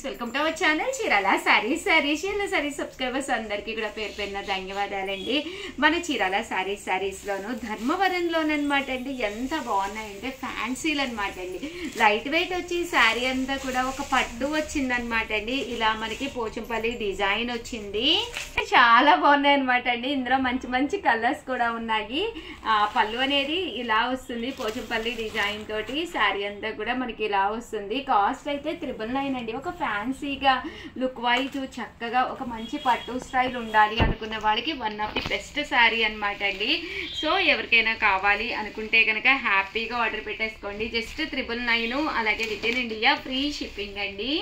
Welcome to our channel Chirala sarees subscribers అందరికీ కూడా పేరు పేరున ధన్యవాదాలండి. మన చీరాల సారీస్లోను ధర్మవరంలోనమాట అండి. ఎంత బాగున్నాయంటే ఫ్యాన్సీలు అనమాట అండి. లైట్ వెయిట్ వచ్చి శారీ అంతా కూడా ఒక పట్టు వచ్చిందనమాట అండి. ఇలా మనకి పోచంపల్లి డిజైన్ వచ్చింది, చాలా బాగున్నాయి అనమాట అండి. ఇందులో మంచి మంచి కలర్స్ కూడా ఉన్నాయి. పళ్ళు అనేది ఇలా వస్తుంది, పోచంపల్లి డిజైన్ తోటి శారీ అంతా కూడా మనకి ఇలా వస్తుంది. కాస్ట్ అయితే 999 అండి. ఒక ఫ్యాన్సీగా లుక్ వైజ్ చక్కగా ఒక మంచి పట్టు స్టైల్ ఉండాలి అనుకున్న వాళ్ళకి one of the best sari అనమాట అండి. సో ఎవరికైనా కావాలి అనుకుంటే కనుక హ్యాపీగా ఆర్డర్ పెట్టేసుకోండి. జస్ట్ 999, అలాగే within India free shipping అండి.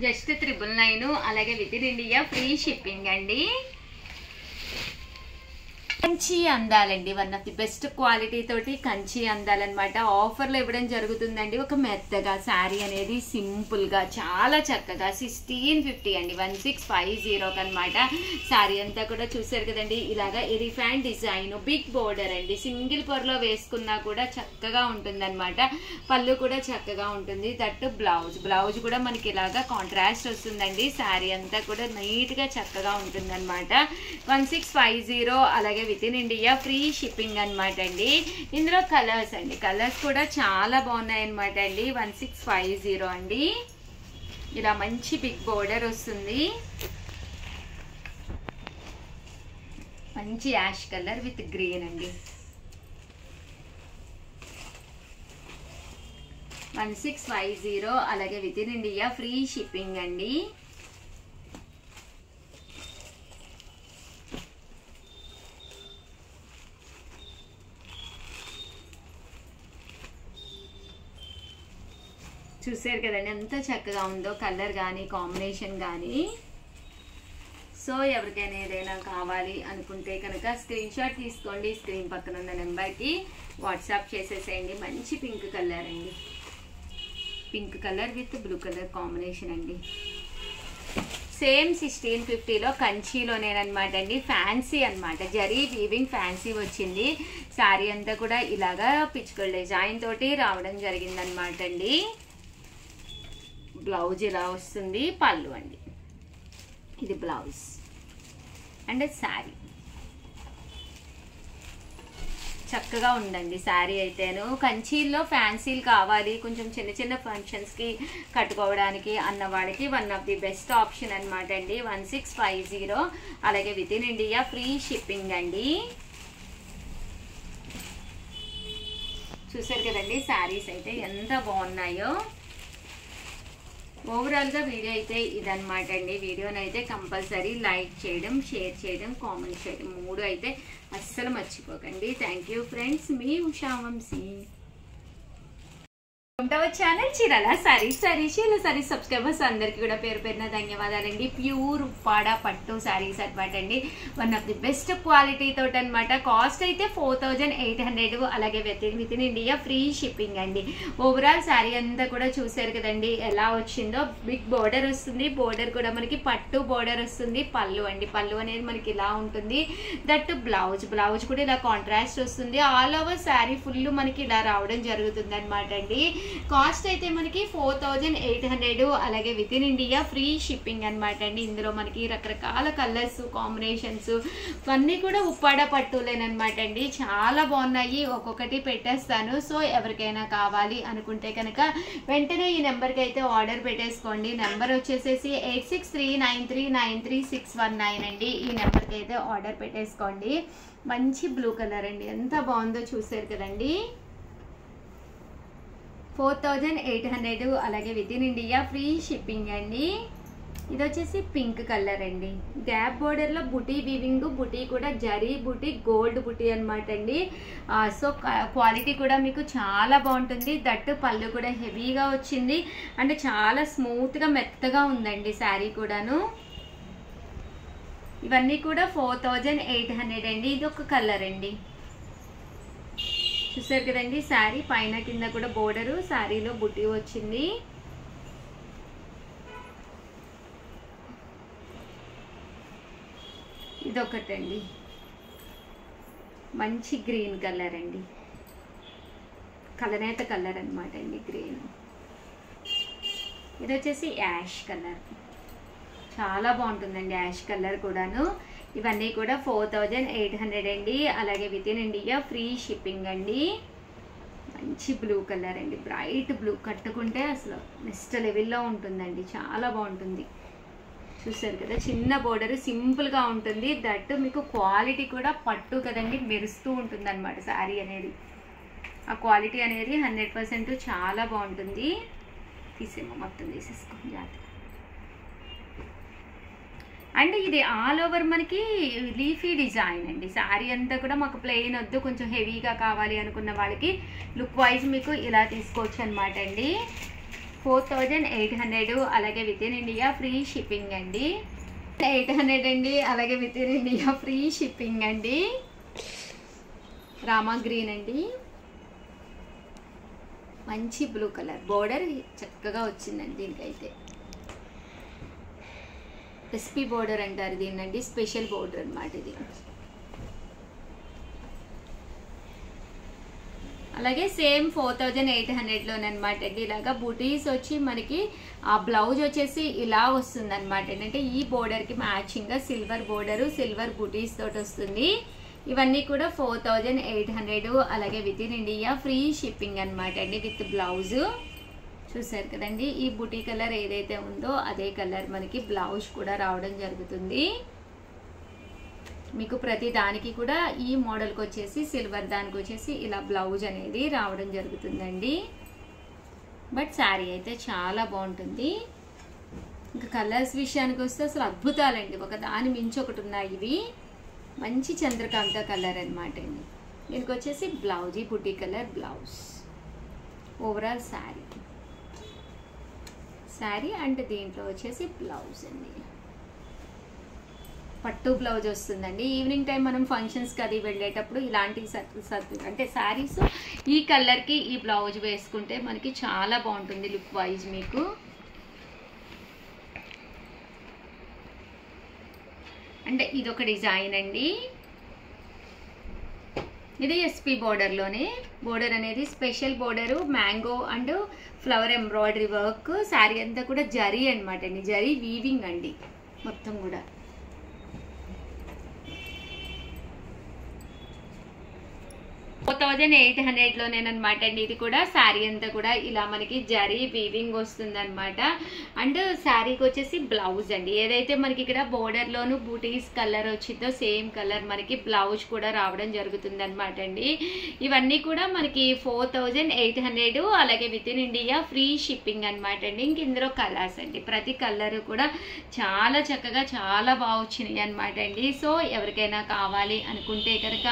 జస్ట్ 999, అలాగే within India free shipping అండి. కంచి అందాలండి, one of the best quality తోటి కంచి అందాలన్నమాట. ఆఫర్లో ఇవ్వడం జరుగుతుందండి. ఒక మెత్తగా శారీ అనేది సింపుల్ గా చాలా చక్కగా 1650 అండి, 1650 అనమాట. శారీ అంతా కూడా చూసారు కదండి. ఇలాగా ఎలిఫెంట్ డిజైన్, బిగ్ బోర్డర్ అండి. సింగిల్ పొరలో వేసుకున్నా కూడా చక్కగా ఉంటుంది అనమాట. పళ్ళు కూడా చక్కగా ఉంటుంది. దట్టు బ్లౌజ్ కూడా మనకి ఇలాగా కాంట్రాస్ట్ వస్తుందండి. శారీ అంతా కూడా నీట్ గా చక్కగా ఉంటుంది అనమాట. 1650, అలాగే within India free shipping అనమాట అండి. ఇందులో కలర్స్ అండి, కలర్స్ కూడా చాలా బాగున్నాయి అనమాట అండి. 1650 అండి. ఇలా మంచి బిగ్ బోర్డర్ వస్తుంది, మంచి యాష్ కలర్ విత్ గ్రీన్ అండి. 1650, అలాగే within India free shipping అండి. చూసారు కదండి ఎంత చక్కగా ఉందో కలర్ కానీ కాంబినేషన్ కానీ. సో ఎవరికైనా ఏదైనా కావాలి అనుకుంటే కనుక స్క్రీన్ షాట్ తీసుకోండి. స్క్రీన్ పక్కన ఉన్న నెంబర్కి వాట్సాప్ చేసేసేయండి. మంచి పింక్ కలర్ అండి, pink colour with blue colour combination అండి. సేమ్ 1650లో కంచిలోనేనమాట అండి. ఫ్యాన్సీ అనమాట, జరీ వీవింగ్ ఫ్యాన్సీ వచ్చింది. శారీ అంతా కూడా ఇలాగా పిచ్చుకల్ డిజైన్ తోటి రావడం జరిగిందనమాట అండి. బ్లౌజ్ ఇలా వస్తుంది, పళ్ళు అండి. ఇది బ్లౌజ్ అండ్ శారీ చక్కగా ఉందండి. శారీ అయితేను కంచీల్లో ఫ్యాన్సీలు కావాలి కొంచెం చిన్న చిన్న ఫంక్షన్స్కి కట్టుకోవడానికి అన్న వాళ్ళకి one of the best option అనమాట అండి. 1650, అలాగే within India free shipping అండి. చూసారు కదండి శారీస్ అయితే ఎంత బాగున్నాయో. ఓవరాల్గా వీడియో అయితే ఇదనమాట అండి. వీడియోనైతే కంపల్సరీ లైక్ చేయడం, షేర్ చేయడం, కామెంట్ చేయడం 3 అయితే అస్సలు మర్చిపోకండి. థ్యాంక్ యూ ఫ్రెండ్స్, మీ Usha Vamshi. Channel Chirala sarees subscribers అందరికీ కూడా పేరు పేరున ధన్యవాదాలండి. ప్యూర్ ఉప్పాడ పట్టు శారీస్ అనమాట అండి. One of the best quality తోటి అనమాట. కాస్ట్ అయితే 4800, అలాగే within India free shipping అండి. ఓవరాల్ శారీ అంతా కూడా చూసారు కదండి ఎలా వచ్చిందో. బిగ్ బోర్డర్ వస్తుంది, బోర్డర్ కూడా మనకి పట్టు బోర్డర్ వస్తుంది. పళ్ళు అండి, పళ్ళు అనేది మనకి ఇలా ఉంటుంది. దట్ బ్లౌజ్ కూడా ఇలా కాంట్రాస్ట్ వస్తుంది. ఆల్ ఓవర్ శారీ ఫుల్ మనకి ఇలా రావడం జరుగుతుంది అనమాట అండి. కాస్ట్ అయితే మనకి 4800, అలాగే within India free shipping అనమాట అండి. ఇందులో మనకి రకరకాల కలర్స్ కాంబినేషన్స్ అన్నీ కూడా ఉప్పాడ పట్టులేనమాట అండి. చాలా బాగున్నాయి, ఒక్కొక్కటి పెట్టేస్తాను. సో ఎవరికైనా కావాలి అనుకుంటే కనుక వెంటనే ఈ నెంబర్కి అయితే ఆర్డర్ పెట్టేసుకోండి. నెంబర్ వచ్చేసేసి 8639393619 అండి. ఈ నెంబర్కి అయితే ఆర్డర్ పెట్టేసుకోండి. మంచి బ్లూ కలర్ అండి, ఎంత బాగుందో చూసారు కదండి. 4800, అలాగే within India free shipping అండి. ఇది వచ్చేసి పింక్ కలర్ అండి. గ్యాప్ బోర్డర్లో బుటీ వీవింగ్, బుటీ కూడా జరీ బుటీ, గోల్డ్ బుటీ అనమాట అండి. సో క్వాలిటీ కూడా మీకు చాలా బాగుంటుంది. దట్టు పళ్ళు కూడా హెవీగా వచ్చింది అంటే చాలా స్మూత్గా మెత్తగా ఉందండి శారీ కూడాను. ఇవన్నీ కూడా 4800 అండి. ఇది ఒక కలర్ అండి. చూసారు కదండి శారీ పైన కింద కూడా బోర్డరు, శారీలో బుటీ వచ్చింది. ఇదొకటండి. మంచి గ్రీన్ కలర్ అండి, కలనేత కలర్ అనమాట అండి గ్రీన్. ఇది వచ్చేసి యాష్ కలర్, చాలా బాగుంటుందండి యాష్ కలర్ కూడాను. ఇవన్నీ కూడా 4800 అండి. అలాగే within India free shipping అండి. మంచి బ్లూ కలర్ అండి, బ్రైట్ బ్లూ, కట్టుకుంటే అసలు నెక్స్ట్ లెవెల్లో ఉంటుందండి, చాలా బాగుంటుంది. చూసారు కదా, చిన్న బోర్డర్, సింపుల్గా ఉంటుంది. దట్టు మీకు క్వాలిటీ కూడా పట్టు కదండి, మెరుస్తూ ఉంటుంది అనమాట శారీ అనేది. ఆ క్వాలిటీ అనేది 100% చాలా బాగుంటుంది. తీసేమో, మొత్తం తీసేసుకో జాగ్రత్త. అండ్ ఇది ఆల్ ఓవర్ మనకి లీఫీ డిజైన్ అండి. శారీ అంతా కూడా మాకు ప్లెయిన్ వద్దు, కొంచెం హెవీగా కావాలి అనుకున్న వాళ్ళకి లుక్ వైజ్ మీకు ఇలా తీసుకోవచ్చు అనమాట అండి. 4800. అలాగే within India free shipping అండి. 800 అండి. అలాగే within India free shipping అండి. రామా గ్రీన్ అండి, మంచి బ్లూ కలర్, బోర్డర్ చక్కగా వచ్చిందండి. దీనికైతే ఎస్పీ బోర్డర్ అంటారు దీన్నండి, స్పెషల్ బోర్డర్ అనమాట ఇది. అలాగే సేమ్ 4800లోనమాట అండి. ఇలాగా బుటీస్ వచ్చి మనకి ఆ బ్లౌజ్ వచ్చేసి ఇలా వస్తుంది అనమాట. ఏంటంటే ఈ బోర్డర్కి మ్యాచింగ్గా సిల్వర్ బోర్డరు, సిల్వర్ బుటీస్ తోటి వస్తుంది. ఇవన్నీ కూడా 4800. అలాగే within India free shipping అనమాట అండి విత్ బ్లౌజు. చూసారు కదండి, ఈ బుటీ కలర్ ఏదైతే ఉందో అదే కలర్ మనకి బ్లౌజ్ కూడా రావడం జరుగుతుంది. మీకు ప్రతి దానికి కూడా ఈ మోడల్కి వచ్చేసి సిల్వర్, దానికి వచ్చేసి ఇలా బ్లౌజ్ అనేది రావడం జరుగుతుందండి. బట్ శారీ అయితే చాలా బాగుంటుంది. ఇంకా కలర్స్ విషయానికి వస్తే అసలు అద్భుతాలండి, ఒక దాని మించి ఒకటి ఉన్నాయి. ఇవి మంచి చంద్రకాంత కలర్ అనమాట అండి. దీనికి వచ్చేసి బ్లౌజ్, ఈ బుటీ colour blouse. Overall sari and దీంట్లో వచ్చేసి బ్లౌజ్ అండి, పట్టు బ్లౌజ్ వస్తుందండి. ఈవినింగ్ టైం మనం ఫంక్షన్స్కి అది వెళ్ళేటప్పుడు ఇలాంటి అంటే శారీస్ ఈ కలర్కి ఈ బ్లౌజ్ వేసుకుంటే మనకి చాలా బాగుంటుంది లుక్ వైజ్ మీకు. అంటే ఇదొక డిజైన్ అండి. ఇది ఎస్పీ బోర్డర్లోనే, బోర్డర్ అనేది special border, mango and flower embroidery work. Sari అంతా కూడా జరీ అనమాట అండి, జరీ వీవింగ్ అండి మొత్తం కూడా. 4800లోనేనమాట అండి. ఇది కూడా శారీ అంతా కూడా ఇలా మనకి జరీ వీవింగ్ వస్తుంది అనమాట. అండ్ శారీకి వచ్చేసి బ్లౌజ్ అండి, ఏదైతే మనకి ఇక్కడ బోర్డర్లోను బూటీస్ కలర్ వచ్చిందో సేమ్ కలర్ మనకి బ్లౌజ్ కూడా రావడం జరుగుతుంది అనమాట అండి. ఇవన్నీ కూడా మనకి 4800. అలాగే within India free shipping అనమాట అండి. ఇంక ఇందులో కలర్స్ అండి, ప్రతి కలర్ కూడా చాలా చక్కగా చాలా బాగా వచ్చినాయి అనమాట అండి. సో ఎవరికైనా కావాలి అనుకుంటే కనుక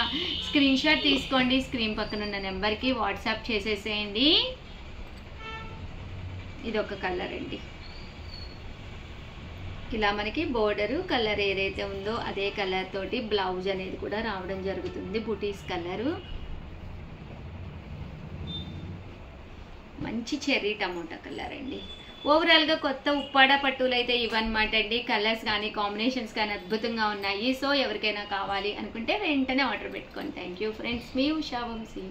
స్క్రీన్ షాట్ తీసుకోండి, స్క్రీన్ పక్కన ఉన్న నెంబర్కి వాట్సాప్ చేసేసేయండి. ఇది ఒక కలర్ అండి, ఇలా మనకి బోర్డరు కలర్ ఏదైతే ఉందో అదే కలర్ తోటి బ్లౌజ్ అనేది కూడా రావడం జరుగుతుంది, బుటీస్ కలరు. మంచి చెర్రీ టమోటా కలర్ అండి. ఓవరాల్గా కొత్త ఉప్పాడ పట్టులు అయితే ఇవన్నమాట అండి. కలర్స్ కానీ కాంబినేషన్స్ కానీ అద్భుతంగా ఉన్నాయి. సో ఎవరికైనా కావాలి అనుకుంటే వెంటనే ఆర్డర్ పెట్టుకోండి. థ్యాంక్ యూ ఫ్రెండ్స్, మీ ఉషా వంశీ.